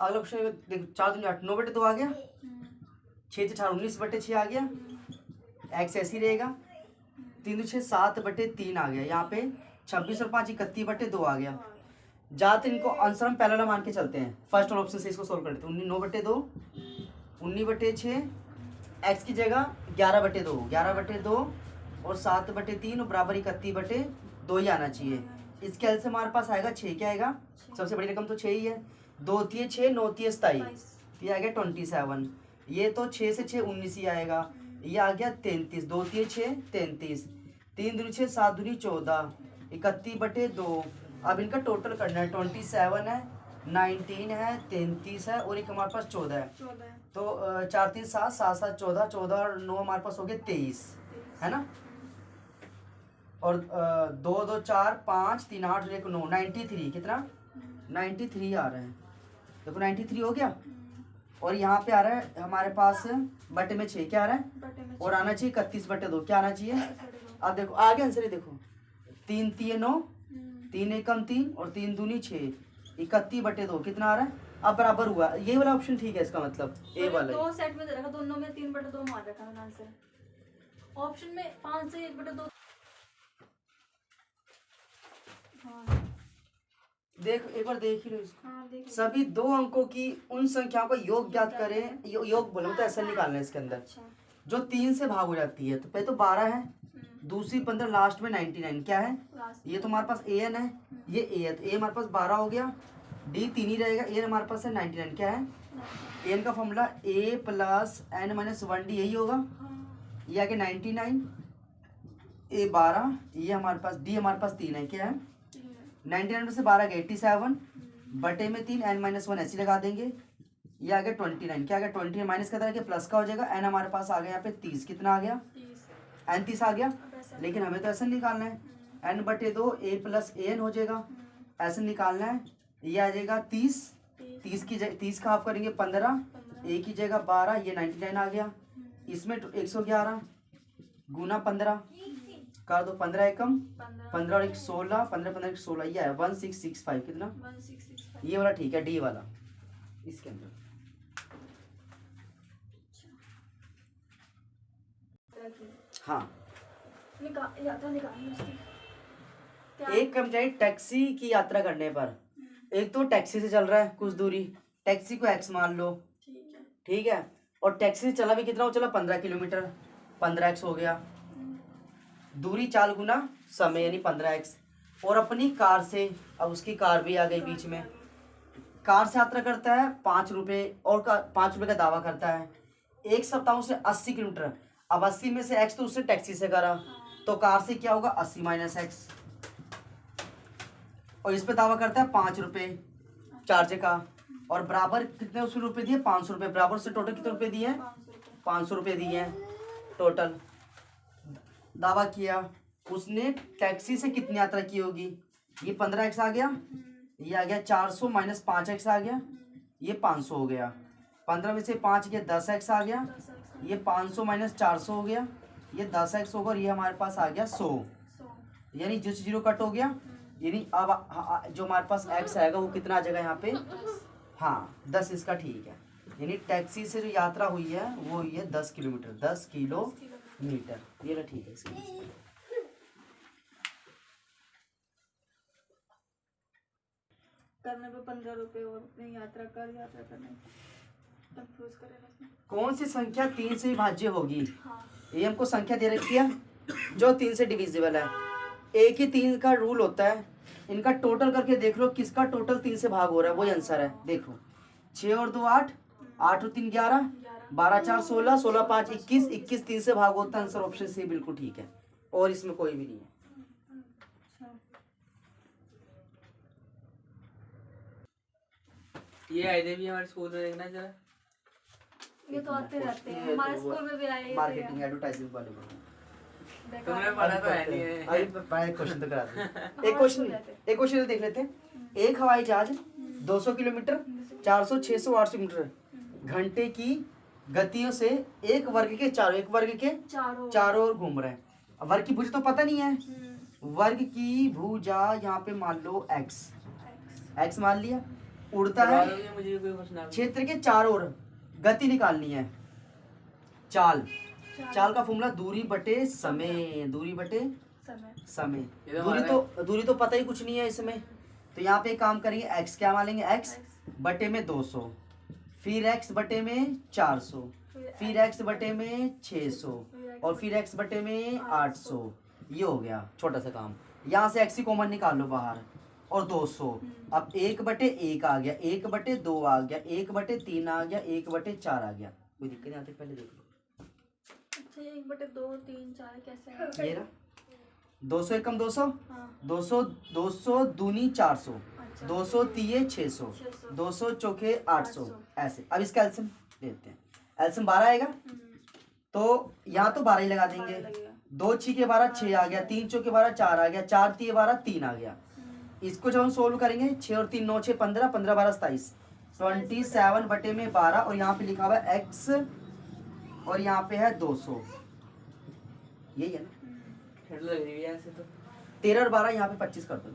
अगला क्वेश्चन देखो, 4 दूनी 8, 9/2 आ गया, 6 4 19/6 आ गया, एक्स ऐसे ही रहेगा, 3 2 6 7/3 आ गया, यहाँ पे 26 और 5 31/2 आ गया। ज्यादातर इनको आंसर हम पहला मान के चलते हैं, फर्स्ट ऑप्शन से इसको सोल्व करते हैं। 9/2 19/6, एक्स की जगह 11/2, 11/2 और 7/3 और बराबर 31/2 ही आना चाहिए। इसके एल से हमारे पास आएगा 6, क्या आएगा, सबसे बड़ी रकम तो 6 ही है, 2 3 6 9 3 27, ये आ गया 27, ये तो 6 से 6 19 ही आएगा, ये आ गया 33, 2 3 6 33, 3 दूनी 6 7 दूनी 14, 31/2। अब इनका टोटल करना है, 27 है, 19 है, 33 है और एक हमारे पास 14 है, तो 4 3 7 7 7 14, 14 और 9 हमारे पास हो गए 23, है ना, और 2 2 4 5 3 8 1 9, 93, कितना 93 आ रहा है, देखो 93 हो गया। और यहाँ पे आ रहा है हमारे पास बटे में 6, क्या आ रहा है, और आना चाहिए 31/2, क्या आना चाहिए। अब देखो आगे आंसर है, देखो 3 3 9, 3 1 3 और 3 दूनी 6, 31/2 कितना आ रहा है, अब बराबर हुआ, ये वाला ऑप्शन ठीक है, इसका मतलब ए वाला। दो सेट में दे रखा, दोनों में 3/2 मार रखा मैंने आंसर, ऑप्शन में 5 से 1/2। हाँ देख एक बार देख ही लो इसको। हाँ देख, सभी 2 अंकों की उन संख्याओं का योग ज्ञात करें, योग बोलो तो ऐसा निकालना है इसके अंदर, अच्छा जो 3 से भाग हो जाती है। तो पहले तो 12 है, दूसरी 15, लास्ट में 99, क्या है, लास्ट ये तो हमारे पास ए एन है, ये ए है, तो ए हमारे पास 12 हो गया, डी 3 ही रहेगा, ए हमारे पास है 99, क्या है, एन का फॉर्मूला ए प्लस एन माइनस 1 डी, यही होगा, ये आगे 99, ए 12, ये हमारे पास डी हमारे पास 3 है, क्या है 99 में से 12 गए 87, बटे में 3 n माइनस 1 ऐसे लगा देंगे, ये आ गया 29, क्या आ गया 20 माइनस का तरह के प्लस का हो जाएगा, n हमारे पास आ गया यहाँ पे 30, कितना आ गया, n 30 आ गया, लेकिन हमें तो ऐसे निकालना है, n/2 a प्लस an हो जाएगा, ऐसे निकालना है, ये आ जाएगा 30, 30 का हाफ करेंगे 15, a की जगह 12, ये 99 आ गया, इसमें 111 गुना 15 कर दो, 15 एकम 15 और 1 16, 15 15 16, ये है 1665, कितना 1665, ये वाला ठीक है, डी वाला इसके अंदर। हाँ, यात्रा निकालनी उसकी, क्या? एक कर्मचारी टैक्सी की यात्रा करने पर, एक तो टैक्सी से चल रहा है कुछ दूरी, टैक्सी को एक्स मान लो, ठीक है, और टैक्सी से चला भी कितना, वो चला 15 किलोमीटर, 15x हो गया, दूरी 4 गुना समय यानी 15x, और अपनी कार से, अब उसकी कार भी आ गई बीच में, कार से यात्रा करता है 5 रुपये, और 5 रुपये का दावा करता है, एक सप्ताह से 80 किलोमीटर, अब 80 में से x तो उसने टैक्सी से करा, तो कार से क्या होगा 80 माइनस x, और इस पे दावा करता है 5 रुपये चार्ज का, और बराबर कितने उसने रुपये दिए 500 रुपये, बराबर से टोटल कितने रुपये दिए हैं 500 रुपये दिए हैं टोटल, दावा किया उसने टैक्सी से कितनी यात्रा की होगी, ये 15x आ गया, ये आ गया 400 माइनस 5x आ गया, ये 500 हो गया, 15 में से 5 गया 10x आ गया, ये 500 माइनस 400 हो गया, ये 10x होगा, और ये हमारे पास आ गया 100, यानी जो 0 कट हो गया, यानी अब जो हमारे पास x आएगा वो कितना आ जाएगा यहाँ पे, हाँ 10, इसका ठीक है, यानी टैक्सी से जो यात्रा हुई है वो हुई है 10 किलोमीटर, 10 किलोमीटर, ये ला ठीक है इसका। करने पे 15 रुपए और अपनी यात्रा करने कंफ्यूज करेगा। कौन सी संख्या 3 से विभाज्य होगी, हाँ। ये हमको संख्या दे रखी है जो 3 से डिविजिबल है, एक ही 3 का रूल होता है, इनका टोटल करके देख लो किसका टोटल 3 से भाग हो रहा है, वही आंसर है, देखो 6 और 2 8, 8 और 3 11, 12 4 16, 16 5 21, 21 3 से भाग होता है, आंसर ऑप्शन सी बिल्कुल ठीक है, और इसमें कोई भी नहीं है। ये आए भी हमारे स्कूल में, देखना जरा, ये तो आते रहते हैं, हमारे स्कूल में भी आए, मार्केटिंग एडवर्टाइजिंग वाले को तुमने पढ़ा तो है नहीं है। अभी पहले क्वेश्चन तो करा दे, एक क्वेश्चन देख लेते हैं। एक हवाई जहाज 200 किलोमीटर 400 600 800 किलोमीटर घंटे की गतियों से एक वर्ग के चारों ओर घूम रहे हैं। अब वर्ग की भुजा तो पता नहीं है, वर्ग की भुजा यहाँ पे मान लो x मान लिया, उड़ता है मुझे कोई क्वेश्चन आ क्षेत्र के चारों ओर गति निकालनी है। चाल का फॉर्मूला दूरी बटे समय, दूरी बटे समय। दूरी तो पता ही कुछ नहीं है इसमें, तो यहाँ पे काम करेंगे x क्या मानेंगे, x बटे में 200, फिर x बटे में 400, फिर x बटे में 600 और फिर x बटे में 800। ये हो गया छोटा सा काम। यहाँ से x ही कॉमन निकाल लो बाहर और 200। अब 1/1 आ गया, 1/2 आ गया, 1/3 आ गया, 1/4 आ गया। कोई दिक्कत नहीं आती, पहले देख लो। अच्छा 1/2 3 4 कैसे है? ये रहा 200 एकम 200, हाँ। 200 दूनी 400, अच्छा। 200 तीये 600, 200 चौके 800 ऐसे। अब इसका एल्सियम देते हैं। एल्सियम 12 आएगा तो यहाँ तो 12 ही लगा देंगे। 2 छीके 12 6 आ गया, 3 चौके 12 4 आ गया, 4 तीये 12 3 आ गया। इसको जब हम सोल्व करेंगे 6 और 3 9 6 15, 15 12 27, 27 बटे में 12 और यहाँ पे लिखा हुआ है x और यहाँ पे है 200। यही है ना, ठंड लग रही है ऐसे तो। 13 और 12 यहाँ पे 25 कर दो,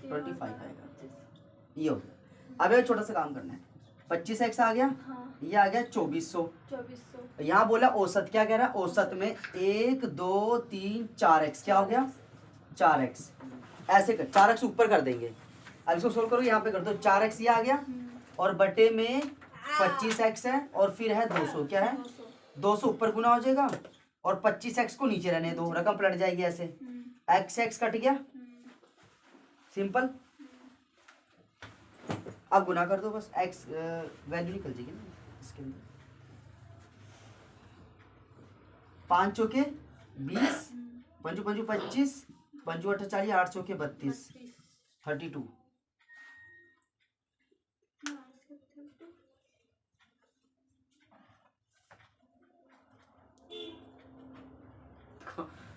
25 आएगा। ये हो गया। अब एक छोटा सा काम करना है। 25x आ गया, ये आ गया 2400। यहाँ बोला औसत, क्या कह रहा है औसत में 1 2 3 4x क्या हो गया 4x। ऐसे कर 4x ऊपर कर देंगे। अब इसको सोल्व करो, यहाँ पे कर दो 4x ये आ गया और बटे में 25x है और फिर है 200। क्या है 200 ऊपर गुना हो जाएगा और 25x को नीचे रहने दो, रकम पलट जाएगी ऐसे। x कट गया, सिंपल। अब गुना कर दो बस, x वैल्यू निकल जाएगी ना इसके अंदर। 5 चौके 20, 5 5 25, 5 8 40, 8 चौके 32, 32।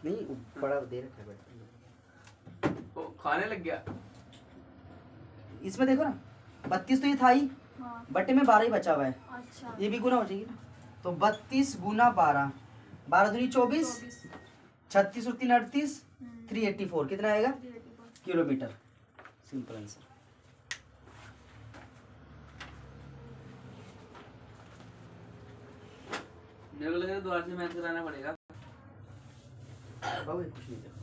नहीं बड़ा दे रखा है बेटा, वो खाने लग गया। इसमें देखो ना 32 तो ये था ही, बटे में 12 ही बचा हुआ है। अच्छा। ये भी गुना हो जाएगी ना, तो 32 गुना 12, 12 दूनी 24, 36 और 3 38, 384 कितना आएगा किलोमीटर। Simple answer. मेरे को लग रहा है दोबारा से मैथ कराना पड़ेगा। कुछ नहीं देखो।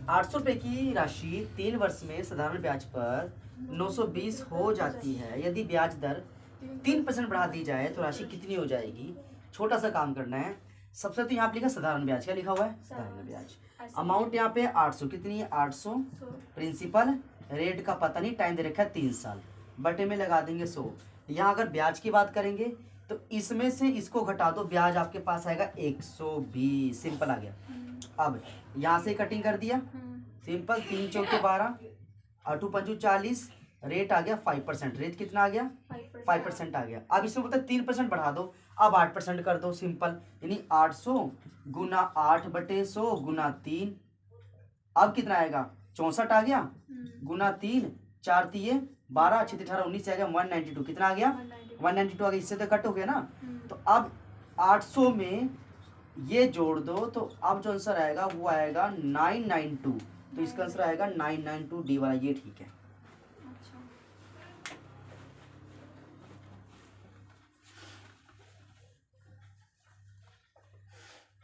800 रुपए की राशि 3 वर्ष में साधारण ब्याज पर 920 हो जाती है। यदि ब्याज दर 3% बढ़ा दी जाए तो राशि कितनी हो जाएगी। छोटा सा काम करना है। सबसे तो यहाँ पे लिखा साधारण ब्याज, क्या लिखा हुआ है साधारण ब्याज। अमाउंट यहाँ पे 800, कितनी है 800। प्रिंसिपल रेट का पता नहीं, टाइम दे रखा है 3 साल, बटे में लगा देंगे 100। यहाँ अगर ब्याज की बात करेंगे तो इसमें से इसको घटा दो, ब्याज आपके पास आएगा 120। सिंपल आ गया। अब यहाँ से कटिंग कर दिया, सिंपल। 3 चौके 12, 8 5 40, रेट आ गया 5%। रेट कितना आ गया 5% आ गया। अब इसमें बोलते 3% बढ़ा दो, अब 8% कर दो, सिंपल। यानी 800 गुना 8 बटे 100 गुना 3, अब कितना आएगा 64 आ गया, गुना 3, 4 3 12, 6 18 19 आ गया 192। कितना आ गया 192 आ गया। इससे तो कट हो गया ना। तो अब 800 में ये जोड़ दो तो अब जो आंसर आएगा वो आएगा 992। तो इसका आंसर आएगा 992 डी वाला, ये ठीक है।